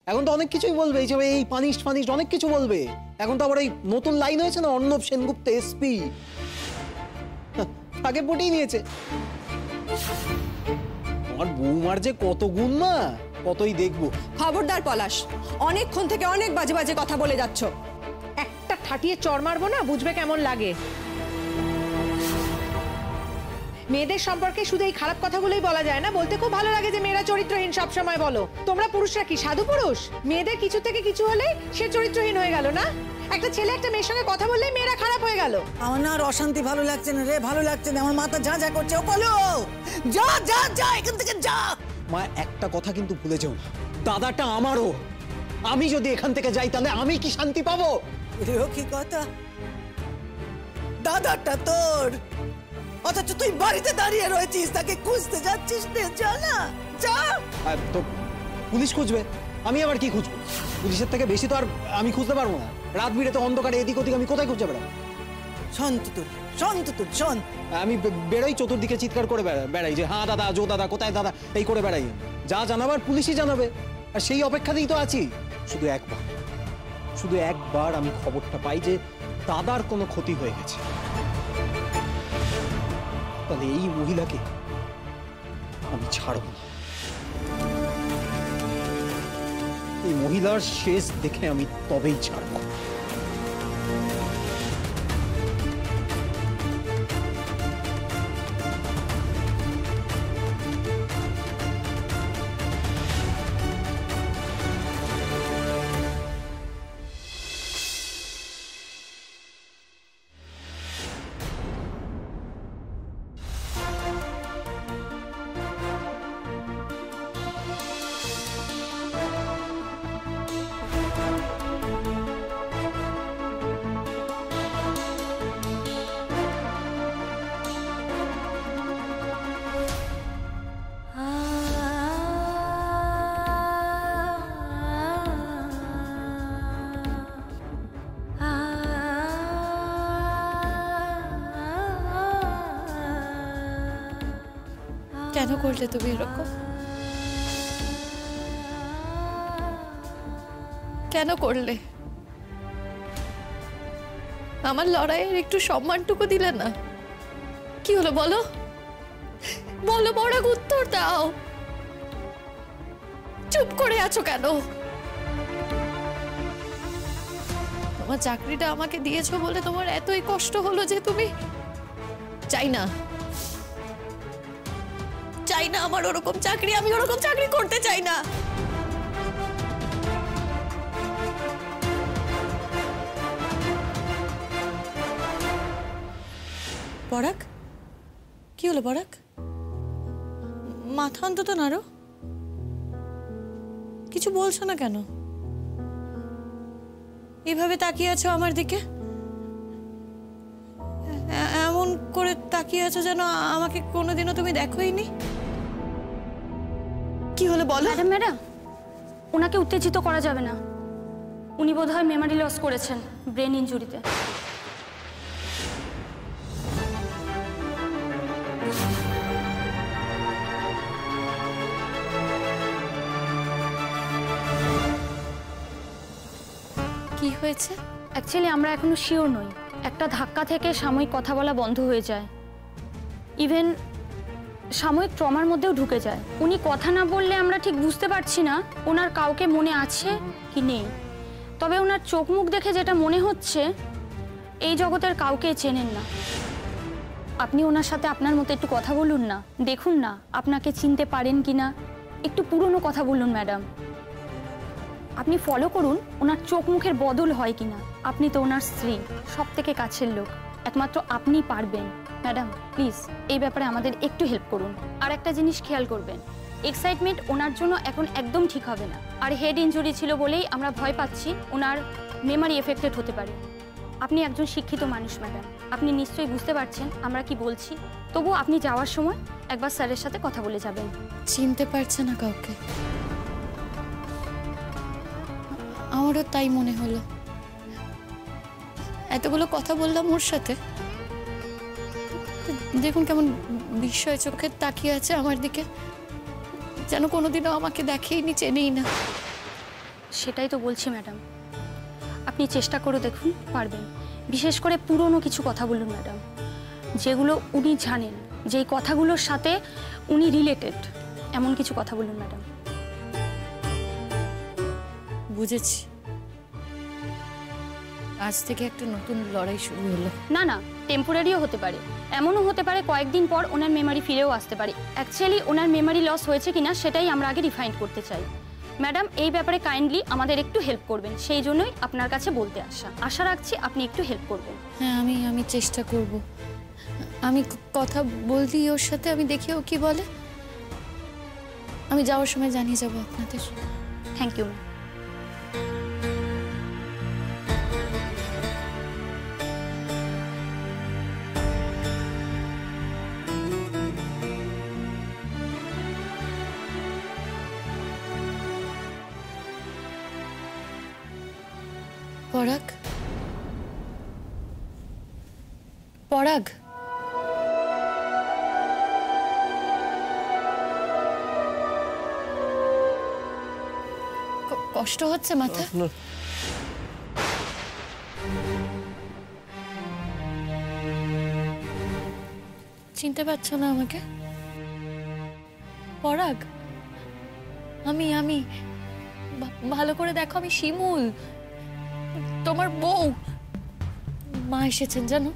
এখন তো অনেক কিছুই বলবে, এই যে এই পানিশ ফানিশ অনেক কিছু বলবে। এখন তো আবার ওই নতুন লাইন হয়েছে না, অর্ণব সেনগুপ্ত এসপি, আগে পটিয়ে নিয়েছে। আমার বৌমার যে কত গুণ না, কতই দেখবো। খবরদার পলাশ, অনেকক্ষণ থেকে অনেক বাজে বাজে কথা বলে যাচ্ছ। একটা ঠাটিয়ে চড় মারবো না, বুঝবে কেমন লাগে। মেয়েদের সম্পর্কে শুধু এই খারাপ কথাগুলোই বলা যায় না, বলতে খুব ভালো লাগে যে মেয়েরা চরিত্রহীন সব সময় বলো। তোমরা পুরুষরা কি সাধু পুরুষ? মেয়েদের কিছু থেকে কিছু হলে সে চরিত্রহীন হয়ে গেল না? একটা ছেলে একটা মেয়ের সঙ্গে কথা বললেই মেয়েরা খারাপ হয়ে গেল। আমার না আর অশান্তি ভালো লাগছে না রে, ভালো লাগছে না, আমার মাথা ঝাঁ ঝাঁ করছে। ও বলো, যা যা যা এখান থেকে যা। মা একটা কথা কিন্তু ভুলে যাও না, দাদাটা আমারও। আমি যদি এখান থেকে যাই তাহলে আমি কি শান্তি পাবো? এও কি কথা, দাদাটা তোর, অথচ তুই বাড়িতে দাঁড়িয়ে রয়েছিস, তাকে খুঁজতে যাচ্ছিস না। যা না যা। তো পুলিশ খুঁজবে, আমি আবার কি খুঁজবো? পুলিশের থেকে বেশি তো আর আমি খুঁজতে পারবো না। রাত বিরেতে অন্ধকারে এদিক ওদিক আমি কোথায় খুঁজে বেড়াবো? শান্ত তুল, শান্ত তুল, শোন। আমি বেরোই চতুর্দিকে চিৎকার করে বেড়াই যে হ্যাঁ দাদা, জো দাদা, কোথায় দাদা, এই করে বেড়াই। যা জানাবার পুলিশই জানাবে, আর সেই অপেক্ষাতেই তো আছি। শুধু একবার আমি খবরটা পাই যে দাদার কোনো ক্ষতি হয়ে গেছে, তাহলে এই মহিলাকে আমি ছাড়ব না। এই মহিলার শেষ দেখে আমি তবেই ছাড়ব। কেন করলে তুমি এরকম? কেন করলে? আমার লড়াইয়ের একটু সম্মানটুকু দিলে না? কি হলো বলো, বলো, বড় উত্তর দাও। চুপ করে আছো কেন? তোমার চাকরিটা আমাকে দিয়েছো বলে তোমার এতই কষ্ট হলো যে তুমি চাই না আমার ওরকম চাকরি, আমি ওরকম চাকরি করতে চাই না। পরাগ, কি হলো পরাগ? মাথা অন্তত নাড়ো, কিছু বলছো না কেন? এভাবে তাকিয়ে আছো আমার দিকে, এমন করে তাকিয়ে আছো যেন আমাকে কোনোদিনও তুমি দেখোইনি। কি হলো বলো? ম্যাডাম, ওনাকে উত্তেজিত করা যাবে না। উনি বোধহয় মেমোরি লস করেছেন ব্রেন ইনজুরিতে। কি হয়েছে? অ্যাকচুয়ালি আমরা এখনো শিওর নই। একটা ধাক্কা থেকে সাময়িক কথা বলা বন্ধ হয়ে যায়, ইভেন সাময়িক ট্রমার মধ্যেও ঢুকে যায়। উনি কথা না বললে আমরা ঠিক বুঝতে পারছি না ওনার কাউকে মনে আছে কি নেই। তবে ওনার চোখ মুখ দেখে যেটা মনে হচ্ছে এই জগতের কাউকে চেনেন না। আপনি ওনার সাথে আপনার মতো একটু কথা বলুন না, দেখুন না আপনাকে চিনতে পারেন কিনা। একটু পুরনো কথা বলুন ম্যাডাম, আপনি ফলো করুন ওনার চোখ মুখের বদল হয় কিনা। আপনি তো ওনার স্ত্রী, সব থেকে কাছের লোক, একমাত্র আপনি পারবেন। ম্যাডাম প্লিজ এই ব্যাপারে আমাদের একটু হেল্প করুন। আর একটা জিনিস খেয়াল করবেন, এক্সাইটমেন্ট ওনার জন্য এখন একদম ঠিক হবে না। আর হেড ইনজুরি ছিল বলেই আমরা ভয় পাচ্ছি ওনার মেমোরি এফেক্টেড হতে পারে। আপনি একজন শিক্ষিত মানুষ ম্যাডাম, আপনি নিশ্চয়ই বুঝতে পারছেন আমরা কি বলছি। তবু আপনি যাওয়ার সময় একবার স্যারের সাথে কথা বলে যাবেন। চিনতে পারছে না কাউকে, আমারও তাই মনে হলো। এতগুলো কথা বললাম ওর সাথে, দেখুন কেমন বিস্ময় চোখে তাকিয়ে আছে আমার দিকে, যেন কোনোদিনও আমাকে দেখেইনি, চেনেই না। সেটাই তো বলছি ম্যাডাম, আপনি চেষ্টা করে দেখুন পারবেন। বিশেষ করে পুরনো কিছু কথা বলুন ম্যাডাম, যেগুলো উনি জানেন, যেই কথাগুলোর সাথে উনি রিলেটেড, এমন কিছু কথা বলুন ম্যাডাম। বুঝেছি, আজ থেকে একটা নতুন লড়াই শুরু হলো। না না, টেম্পোরারিও হতে পারে, এমনও হতে পারে কয়েকদিন পর ওনার মেমারি ফিরেও আসতে পারে। অ্যাকচুয়ালি ওনার মেমারি লস হয়েছে কিনা সেটাই আমরা আগে রিফাইন্ড করতে চাই। ম্যাডাম এই ব্যাপারে কাইন্ডলি আমাদের একটু হেল্প করবেন, সেই জন্যই আপনার কাছে বলতে আশা রাখছি আপনি একটু হেল্প করবেন। হ্যাঁ, আমি চেষ্টা করব। আমি কথা বলছি ওর সাথে, আমি দেখি ও কি বলে। আমি যাওয়ার সময় জানিয়ে যাব আপনাদের। Thank you. পরাগ, পরাগ, কষ্ট হচ্ছে মাথা? চিনতে পারছো না আমাকে? পরাগ, আমি ভালো করে দেখো, আমি শিমুল, তোমার বউ। মা এসেছেন জানো,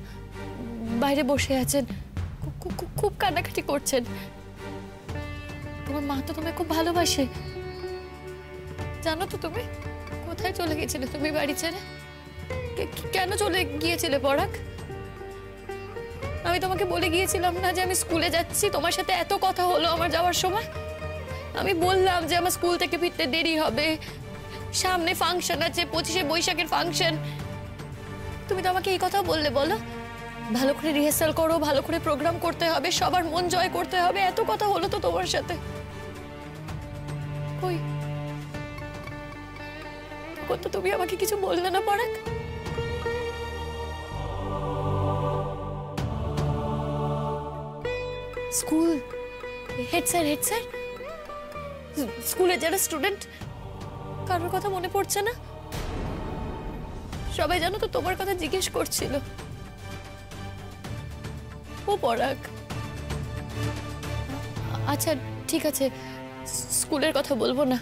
বাইরে বসে আছেন, খুব কান্নাকাটি করছেন। তোমার মা তো তোমায় খুব ভালোবাসে জানো তো। তুমি কোথায় চলে গিয়েছিলে? তুমি বাড়ি ছেড়ে কেন চলে গিয়েছিলে পরাগ? আমি তোমাকে বলে গিয়েছিলাম না যে আমি স্কুলে যাচ্ছি? তোমার সাথে এত কথা হলো আমার যাওয়ার সময়। আমি বললাম যে আমার স্কুল থেকে ফিরতে দেরি হবে, সামনে ফাংশন আছে, 25শে বৈশাখের ফাংশন। তুমি তো আমাকে এই কথা বললে, বলো ভালো করে রিহার্সাল করো, ভালো করে প্রোগ্রাম করতে হবে, সবার মন জয় করতে হবে। এত কথা হলো তো তোমার সাথে, কই তখন তো তুমি আমাকে কিছু বললে না পরাগ। স্কুল হেড স্যার স্কুলে যারা স্টুডেন্ট, কারোর কথা মনে পড়ছে না? সবাই জানো তো তোমার কথা জিজ্ঞেস করছিল। ও পরাগ, আচ্ছা ঠিক আছে, স্কুলের কথা বলবো না।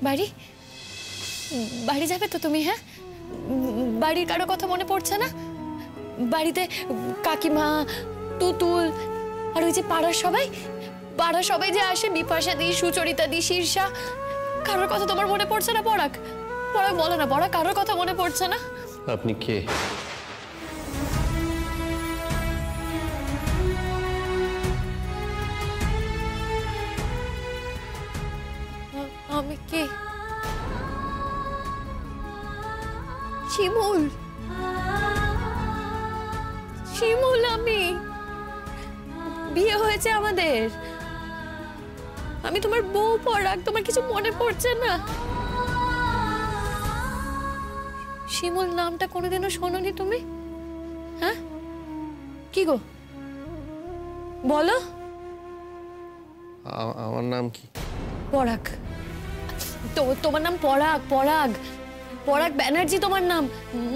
বাড়ি যাবে তো তুমি? হ্যাঁ, বাড়ির কারো কথা মনে পড়ছে না? বাড়িতে কাকিমা, তুতুল, আর ওই যে পাড়ার সবাই যে আসে, বিপাশা দি, সুচরিতা দি, শীর্ষা, কারোর কথা তোমার মনে পড়ছে না পরাগ? পরাগ বলো না পরাগ, কারোর কথা মনে পড়ছে না? আপনি কে? আমি কে? শিমুল, আমি। বিয়ে হয়েছে আমাদের, আমি তোমার বউ পরাগ। তোমার কিছু মনে পড়ছে না? শিমুল নামটা কোনোদিনও শোনোনি তুমি? হ্যাঁ, কি গো বলো? আমার নাম কি? পরাগ। তোমার নাম পরাগ ব্যানার্জি তোমার নাম,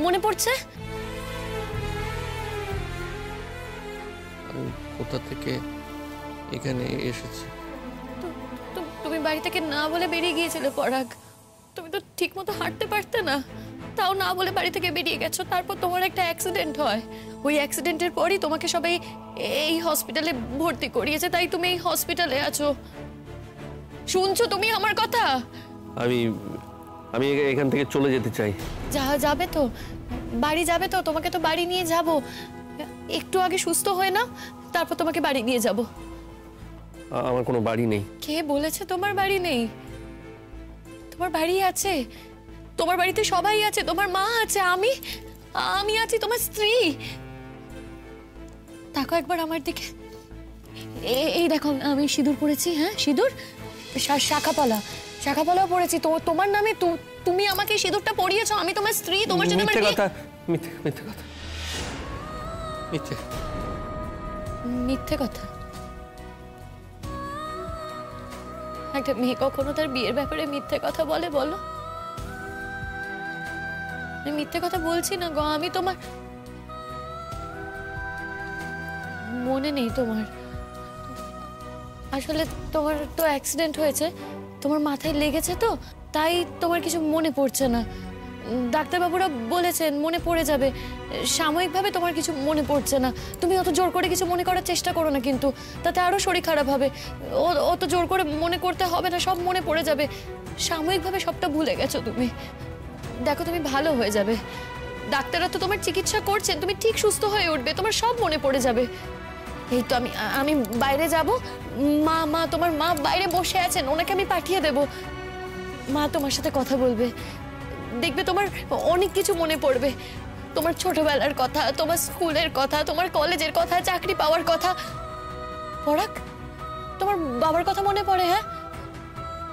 মনে পড়ছে? আমি কোথা থেকে এখানে এসেছি? তুমি বাড়ি থেকে না বলে বেরিয়ে গিয়েছিলে পরাগ। তুমি তো ঠিক মতো হাঁটতে পারতে না, তাও না বলে বাড়ি থেকে বেরিয়ে গেছো। তারপর তোমার একটা অ্যাক্সিডেন্ট হয়, ওই অ্যাক্সিডেন্টের পরই তোমাকে সবাই এই হসপিটালে ভর্তি করিয়েছে, তাই তুমি এই হসপিটালে আছো। শুনছো তুমি আমার কথা? আমি এখান থেকে চলে যেতে চাই। যাবে তো? বাড়ি যাবে তো? তোমাকে তো বাড়ি নিয়ে যাব। একটু আগে সুস্থ হয়ে নাও, তারপর তোমাকে বাড়ি নিয়ে যাব। আমার কোনো বাড়ি নেই। কে বলেছে তোমার বাড়ি নেই? তোমার বাড়ি আছে, তোমার বাড়িতে সবাই আছে, তোমার মা আছে, আমি আছি, তোমার স্ত্রী। তাকো একবার আমার দিকে, এই দেখো আমি সিঁদুর পরেছি। হ্যাঁ, সিঁদুর, শাখাপলাও পরেছি তোমার নামে। তুমি আমাকে সিঁদুরটা পরিয়েছো, আমি তোমার স্ত্রী, তোমার জন্য আমার মিথ্যে কথা। একটা মেয়ে কখনো তার বিয়ের ব্যাপারে মিথ্যে কথা বলে? বলো, আমি মিথ্যে কথা বলছি না গো, আমি তোমার মনে নেই তোমার। আসলে তোমার তো অ্যাক্সিডেন্ট হয়েছে, তোমার মাথায় লেগেছে তো, তাই তোমার কিছু মনে পড়ছে না। ডাক্তারবাবুরা বলেছেন মনে পড়ে যাবে, সাময়িকভাবে তোমার কিছু মনে পড়ছে না। তুমি অত জোর করে কিছু মনে করার চেষ্টা করো না, কিন্তু তাতে আরো শরীর খারাপ হবে। অত জোর করে মনে করতে হবে না, সব মনে পড়ে যাবে। সাময়িকভাবে সবটা ভুলে গেছো তুমি। দেখো তুমি ভালো হয়ে যাবে, ডাক্তাররা তো তোমার চিকিৎসা করছেন, তুমি ঠিক সুস্থ হয়ে উঠবে, তোমার সব মনে পড়ে যাবে। এই তো আমি বাইরে যাব, মা তোমার মা বাইরে বসে আছেন, ওনাকে আমি পাঠিয়ে দেব। মা তোমার সাথে কথা বলবে, দেখবে তোমার অনেক কিছু মনে পড়বে। তোমার ছোটবেলার কথা, তোমার স্কুলের কথা, তোমার কলেজের কথা, চাকরি পাওয়ার কথা। পরাগ, তোমার বাবার কথা মনে পড়ে? হ্যাঁ,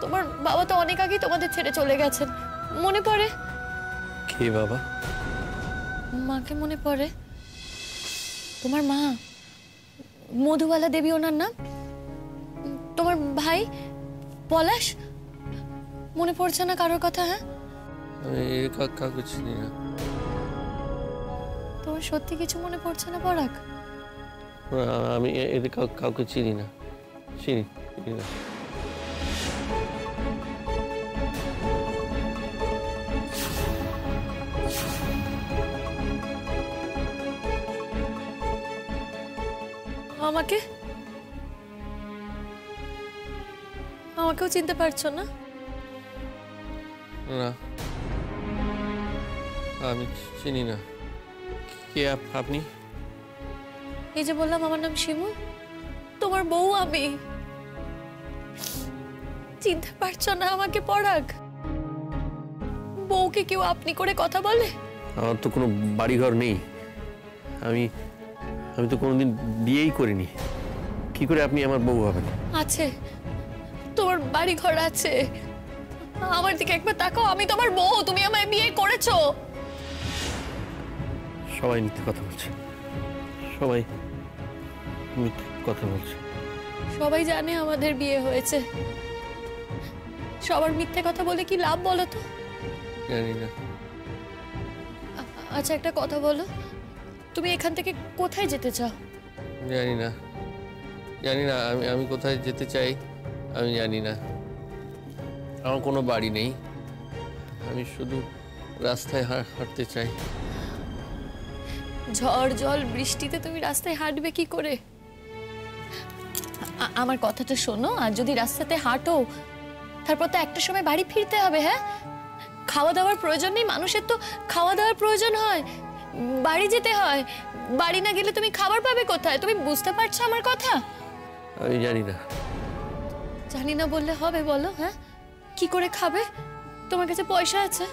তোমার বাবা তো অনেক আগেই তোমাদের ছেড়ে চলে গেছেন, মনে পড়ে? কে বাবা? মাকে মনে পড়ে? তোমার মা মধুবালা দেবী ওনার নাম। তোমার ভাই পলাশ, মনে পড়ছে না কারোর কথা? হ্যাঁ, আমি কাউকে চিনি না। তোমার সত্যি কিছু মনে পড়ছে না পরাগ? আমি এদের কাউকে চিনি না, চিনি না। আমাকেও চিনতে পারছো না? না, আমি চিনি না। কে আপনি? এই যে বললাম আমার নাম শিমুল, তোমার বউ আমি। চিনতে পারছো না আমাকে পরাগ? বউকে কেউ আপনি করে কথা বলে? আমার তো কোনো বাড়িঘর নেই, আমি তো কোনোদিন বিয়েই করিনি, কি করে আপনি আমার বউ হবেন? আছে, তোমার বাড়ি ঘর আছে। আমার দিকে একবার তাকাও, আমি তোমার বউ, তুমি আমায় বিয়ে করেছো। সবাই মিথ্যে কথা বলছে, সবাই মিথ্যে কথা বলছে। সবাই জানে আমাদের বিয়ে হয়েছে, সবার মিথ্যে কথা বলে কি লাভ বলো তো? জানি না। আচ্ছা একটা কথা বলো, তুমি এখান থেকে কোথায় যেতে চাও? জানি না, জানি না আমি কোথায় যেতে চাই, আমি জানি না। আমার কোনো বাড়ি নেই, আমি শুধু রাস্তায় হাঁটতে চাই। ঝড় জল বৃষ্টিতে তুমি রাস্তায় হাঁটবে কি করে? আমার কথাটা শোনো, আর যদি রাস্তাতে হাঁটো তারপর তো একটা সময় বাড়ি ফিরতে হবে। হ্যাঁ, খাওয়া দাওয়ার প্রয়োজন নেই, মানুষের তো খাওয়া দাওয়ার প্রয়োজন হয়, বাড়ি যেতে হয়। বাড়ি না গেলে তুমি খাবার পাবে কোথায়? তুমি বুঝতে পারছো আমার কথা? আমি জানি না। জানি না বললে হবে বলো? হ্যাঁ, কি করে খাবে? তোমার কাছে পয়সা আছে?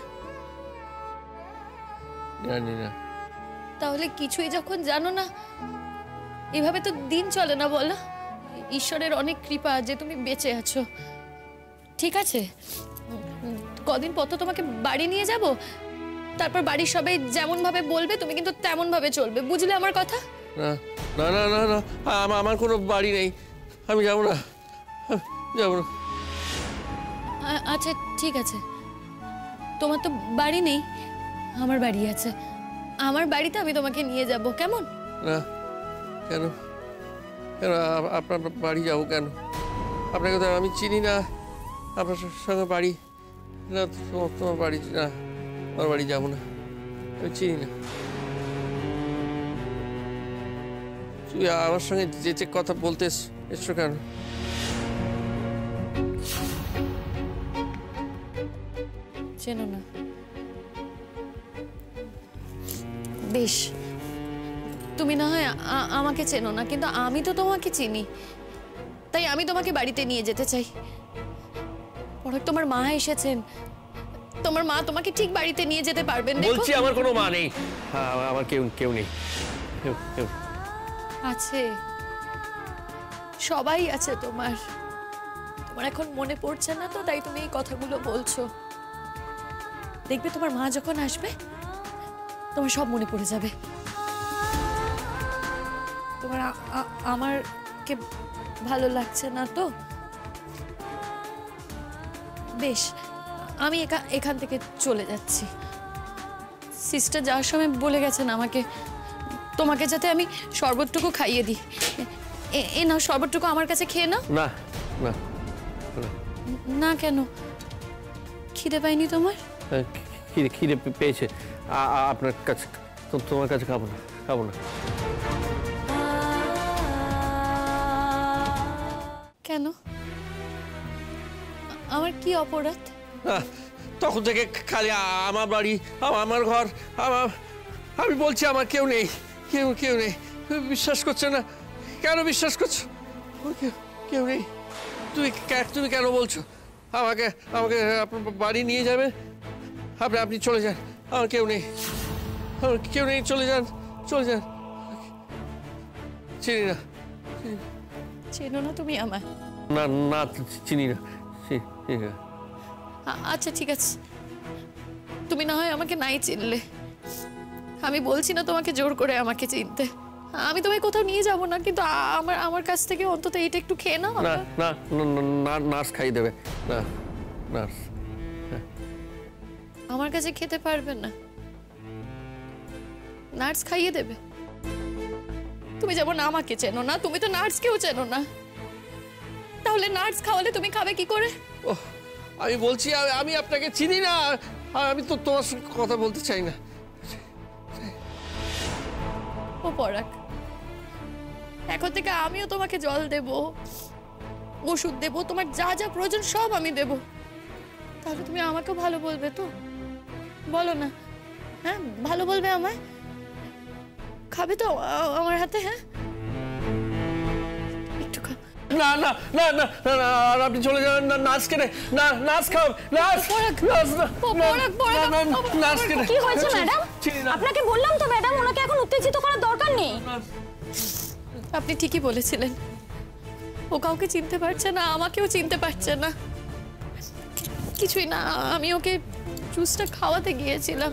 জানি না। তাহলে কিছুই যখন জানো না, এভাবে তো দিন চলে না বলো। ঈশ্বরের অনেক কৃপা যে তুমি বেঁচে আছো। ঠিক আছে, কদিন পর তো তোমাকে বাড়ি নিয়ে যাব, তারপর বাড়ির সবাই যেমন ভাবে বলবে তুমি কিন্তু তেমন ভাবে চলবে, বুঝলে আমার কথা? না না না না না, আমার কোনো বাড়ি নেই, আমি যাব না, যাব না। আচ্ছা ঠিক আছে, তোমার তো বাড়ি নেই, আমার বাড়ি আছে, আমার বাড়িতে আমি তোমাকে নিয়ে যাব, কেমন? না, কেন কেন আপনার বাড়ি যাবো কেন? আপনাকে তো আমি চিনি না, আপনার সঙ্গে বাড়ি না, তোমার বাড়ি না, আমার বাড়ি যাবো না, আমি চিনি না। তুই আমার সঙ্গে যে কথা বলতে এসছো কেন? চেনো না? বেশ, তুমি না হয় আমাকে চেনো না, কিন্তু আমি তো তোমাকে চিনি, তাই আমি তোমাকে বাড়িতে নিয়ে যেতে চাই। পরে তোমার মা এসেছেন, তোমার মা তোমাকে ঠিক বাড়িতে নিয়ে যেতে পারবেন। বলছি আমার কোনো মা নেই, আমার কেউ নেই। আছে, সবাই আছে তোমার। তোমার এখন মনে পড়ছে না তো, তাই তুমি এই কথাগুলো বলছো। দেখবে তোমার মা যখন আসবে তোমার সব মনে পড়ে যাবে। তোমার আমারকে ভালো লাগছে না তো? বেশ, আমি এখান থেকে চলে যাচ্ছি। সিস্টার যাওয়ার সময় বলে গেছেন আমাকে তোমাকে যাতে আমি শরবতটুকু খাইয়ে দিই। এ নাও শরবতটুকু আমার কাছে খেয়ে নাও। না না না, না কেন? খিদে পাইনি তোমার? খিদে খিদে পেয়েছে আপনার কাছে, তোমার কাছে খাবো না, খাবো না। কেন? আমার কি অপরাধ? তখন থেকে খালি আমার বাড়ি, আমার ঘর, আমি বলছি আমার কেউ নেই, কেউ নেই। বিশ্বাস করছে না কেন? বিশ্বাস করছো? কেউ নেই। তুমি কেন বলছো? আমাকে আপনার বাড়ি নিয়ে যাবে? আপনি চলে যান, আমার কেউ নেই, আমার কেউ নেই, চলে যান। চিনি না। চেনো না তুমি আমায়? না না, চিনি না। আচ্ছা ঠিক আছে, তুমি না হয় আমাকে নাই চিনলে, আমি বলছি না তোমাকে জোর করে আমাকে চিনতে। আমি তোমায় কোথাও নিয়ে যাব না, কিন্তু আমার কাছ থেকে অন্তত এইটা একটু খেয়ে নাও। না না, নার্স খাইয়ে দেবে। না, নার্স আমার কাছে খেতে পারবে না, নার্স খাইয়ে দেবে। তুমি যেমন আমাকে চেনো না, তুমি তো নার্সকেও চেনো না, তাহলে নার্স খাওয়ালে তুমি খাবে কি করে? আমি বলছি আমি আপনাকে চিনি না, আমি তো তোমার সঙ্গে কথা বলতে চাই না। ও পরাগ, এখন থেকে আমিও তোমাকে জল দেব, ওষুধ দেব, তোমার যা যা প্রয়োজন সব আমি দেব। তাহলে তুমি আমাকেও ভালো বলবে তো? বলো না, হ্যাঁ ভালো বলবে আমায়? খাবে তো আমার হাতে? হ্যাঁ একটু খা। না না না না না, আপনি চলে যান। না, নার্স কেনে, না নার্স খাও, নার্স নার্স কেনে। কি হয়েছে ম্যাডাম? আপনাকে বললাম তো ম্যাডাম, ওনাকে এখন উত্তেজিত করার দরকার নেই। আপনি ঠিকই বলেছিলেন, ও কাউকে চিনতে পারছে না, আমাকেও চিনতে পারছে না। কিছুই না, আমি ওকে জুসটা খাওয়াতে গিয়েছিলাম,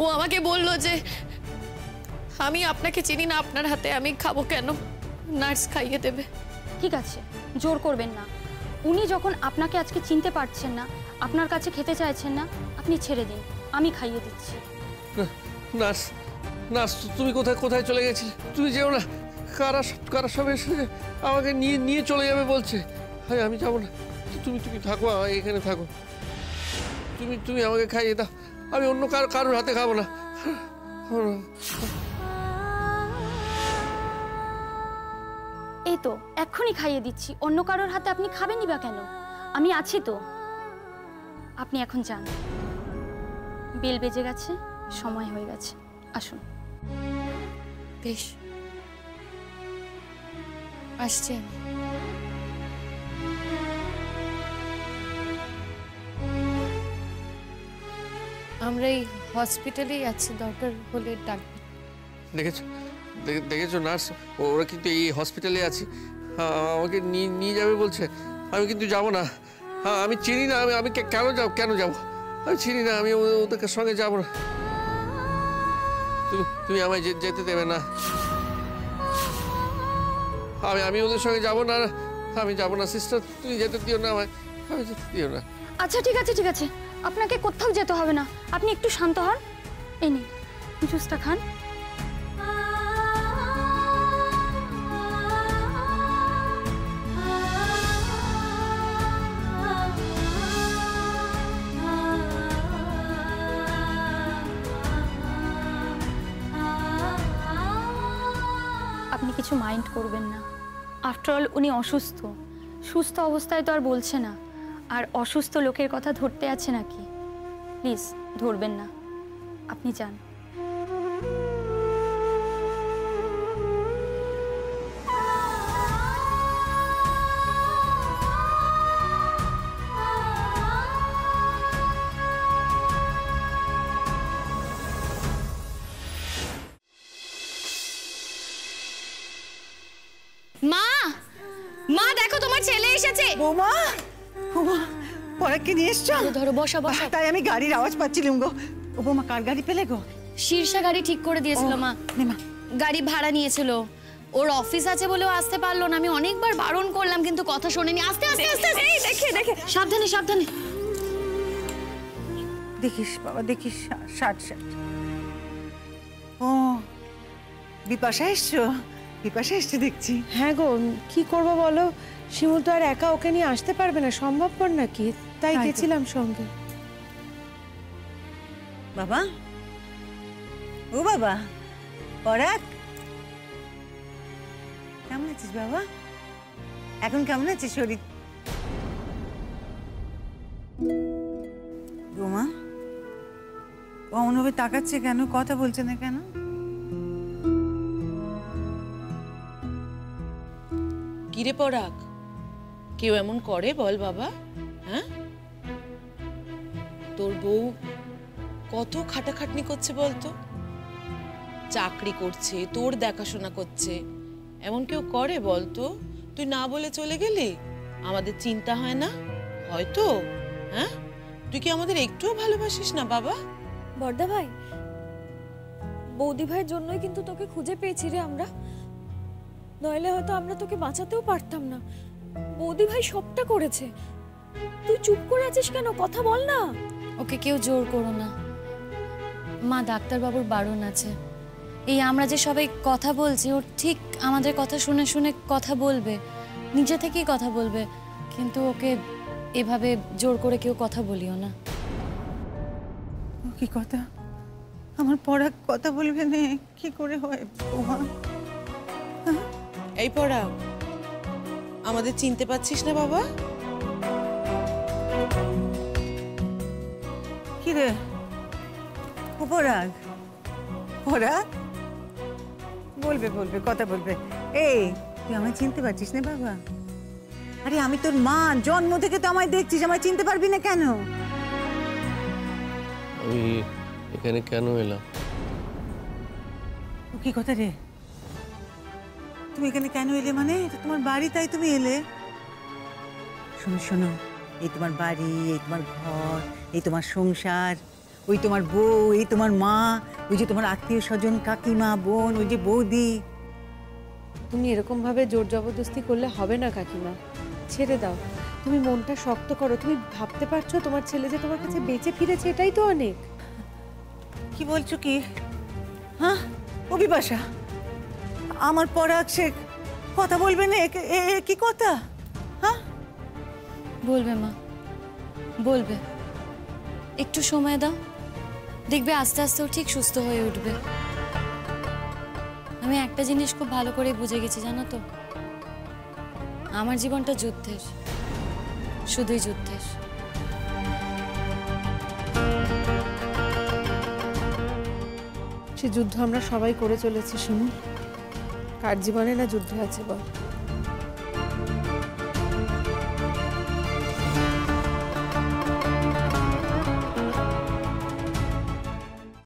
ও আমাকে বলল যে আমি আপনাকে চিনি না, আপনার হাতে আমি খাবো কেন, নার্স খাইয়ে দেবে। ঠিক আছে, জোর করবেন না। উনি যখন আপনাকে আজকে চিনতে পারছেন না, আপনার কাছে খেতে চাইছেন না, আপনি ছেড়ে দিন, আমি খাইয়ে দিচ্ছি। নার্স নার্স, তুমি কোথায় চলে গেছিলে? তুমি যেও না, কারা সব এসে আমাকে নিয়ে চলে যাবে বলছে। আমি যাবো না, তুমি থাকো, এখানে থাকো। তুমি আমাকে খাইয়ে দাও, আমি অন্য কারোর হাতে খাবো না। এই তো এক্ষুনি খাইয়ে দিচ্ছি, অন্য কারোর হাতে আপনি খাবেনই বা কেন? আমি আছি তো। আপনি এখন যান, বেল বেজে গেছে, সময় হয়ে গেছে, আসুন। বেশ, আসছি আমি। আমরা এই হসপিটালেই আছি, দরকার হলে ডাকবে। দেখেছো নার্স, ওরা কিন্তু এই হসপিটালে আছে, আমাকে নিয়ে যাবে বলছে। আমি কিন্তু যাব না, আমি চিনি না, আমি কেন যাব? আমি চিনি না, আমি ওদের সঙ্গে যাব না। তুমি আমায় যেতে দেবে না, আমি ওদের সঙ্গে যাব না, আমি যাব না। সিস্টার, তুমি যেতে দিও না আমায়, আমি যেতে দিও না। আচ্ছা ঠিক আছে, আপনাকে কোথাও যেতে হবে না, আপনি একটু শান্ত হন। এই নিন জুসটা খান। আপনি কিছু মাইন্ড করবেন না, আফটার অল উনি অসুস্থ, সুস্থ অবস্থায় তো আর বলছে না, আর অসুস্থ লোকের কথা ধরতে আছে নাকি? প্লিজ ধরবেন না, আপনি যান। মা দেখো, তোমার ছেলে এসেছে। বৌমা, পরাগকে নিয়ে এসছো? ধরো, বসা। তাই আমি গাড়ির আওয়াজ পাচ্ছিলাম গো। ও বৌমা, কার গাড়ি পেলে গো? শীর্ষা গাড়ি ঠিক করে দিয়েছিল মা, নেমা গাড়ি ভাড়া নিয়েছিল। ওর অফিস আছে বলেও আসতে পারলো না, আমি অনেকবার বারণ করলাম কিন্তু কথা শোনেনি। আস্তে। এই দেখে সাবধানে। দেখিস বাবা, দেখিস, ষাট ষাট। ও বিপাশা এসছো? বিপাশা এসছে দেখছি। হ্যাঁ গো, কি করব বলো, শিমুল তো আর একা ওকে নিয়ে আসতে পারবে না, সম্ভবপর নাকি, তাই গেছিলাম সঙ্গে। বাবা, ও বাবা, পরাগ, কেমন আছিস বাবা? এখন কেমন আছিস শরীর? রোমা অমন ভাবে তাকাচ্ছে কেন, কথা বলছে না কেন? কিরে পরাগ, কেউ এমন করে বল বাবা? হ্যাঁ, তোর বউ কত খাটাখাটনি করছে বলতো, চাকরি করছে, তোর দেখাশোনা করছে, এমন কেউ করে বলতো? তুই না বলে চলে গেলি, আমাদের চিন্তা হয় না হয়তো? হ্যাঁ, তুই কি আমাদের একটুও ভালোবাসিস না বাবা? বড়দা ভাই, বৌদি ভাইয়ের জন্যই কিন্তু তোকে খুঁজে পেয়েছি রে আমরা, নইলে হয়তো আমরা তোকে বাঁচাতেও পারতাম না। বৌদি ভাই সবটা করেছে, তুই চুপ করে আছিস কেন? কথা বল না। ওকে কেউ জোর করো না মা, ডাক্তারবাবুর বারণ আছে। এই আমরা যে সবাই কথা বলছি, ওর ঠিক আমাদের কথা শুনে শুনে কথা বলবে, নিজে থেকেই কথা বলবে, কিন্তু ওকে এভাবে জোর করে কেউ কথা বলিও না। ও কি কথা, আমার পরাগ কথা বলবে না, কি করে হয় বৌমা? এই পরাগ, আমাদের চিনতে পারছিস না বাবা? কি রে ও পরাগ, পরাগ বলবে, বলবে, কথা বলবে। এই তুই আমায় চিনতে পারছিস না বাবা? আরে আমি তোর মা, জন্ম থেকে তো আমায় দেখছিস, আমায় চিনতে পারবি না কেন? আমি এখানে কেন এলাম? ও কি কথা রে, তুমি এখানে কেন এলে? মানে এটা তোমার বাড়ি, তাই তুমি এলে? শোনো শোনো, এই তোমার বাড়ি, এই তোমার ঘর, এই তোমার সংসার, ওই তোমার বউ, এই তোমার মা, ওই যে তোমার আত্মীয় স্বজন, কাকিমা, বোন, ওই যে বৌদি। তুমি এরকম ভাবে জোর জবরদস্তি করলে হবে না কাকিমা, ছেড়ে দাও। তুমি মনটা শক্ত করো। তুমি ভাবতে পারছো তোমার ছেলে যে তোমার কাছে বেঁচে ফিরেছে, এটাই তো অনেক। কি বলছো কি? হ্যাঁ ও বিপাশা, আমার পরাগ সে কথা বলবে না, কি কথা? হ্যাঁ বলবে মা, বলবে, একটু সময় দাও, দেখবে আস্তে আস্তে ও ঠিক সুস্থ হয়ে উঠবে। আমি একটা জিনিস খুব ভালো করে বুঝে গেছি জানো তো, আমার জীবনটা যুদ্ধের, শুধুই যুদ্ধের। সে যুদ্ধ আমরা সবাই করে চলেছি শিমুল, কার জীবনে না যুদ্ধ আছে বল?